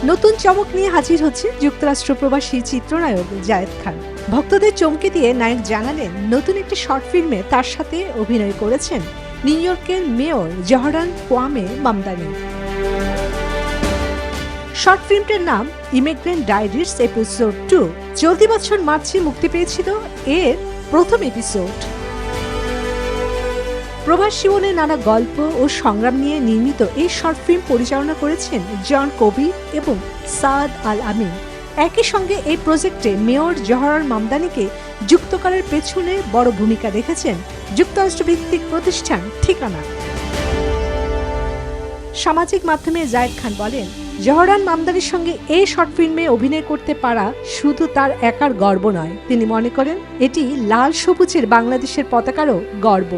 নতুন চমক নিয়ে হাজির হচ্ছে যুক্তরাষ্ট্র প্রবাসী চিত্রনায়ক জায়েদ খান। ভক্তদের চমকে দিয়ে নায়ক জানালেন নতুন একটি শর্ট ফিল্মে তার সাথে অভিনয় করেছেন নিউ ইয়র্কের mayor Zohran Kwame Mamdani. Short ফিল্মটির নাম ইমিগ্রেন্ট ডায়েরিজ এপিসোড 2। চলতি বছর মার্চে মুক্তি পেয়েছিল এর প্রথম এপিসোড। প্রবাস জীবনের নানা গল্প ও সংগ্রাম নিয়ে নির্মিত এই শর্ট ফিল্ম পরিচালনা করেছেন জন কবি এবং সাদ আল আমিন। একই সঙ্গে এই প্রজেক্টে মেয়র জহরান মামদানিকে যুক্ত করার পেছনে বড় ভূমিকা রেখেছেন যুক্তরাষ্ট্রভিত্তিক প্রতিষ্ঠান ঠিকানা। সামাজিক মাধ্যমে জায়েদ খান বলেন, জহরান মামদানির সঙ্গে এই শর্ট ফিল্মে অভিনয় করতে পারা শুধু তার একার গর্ব নয়, তিনি মনে করেন এটি লাল সবুজের বাংলাদেশের পতাকারও গর্ব।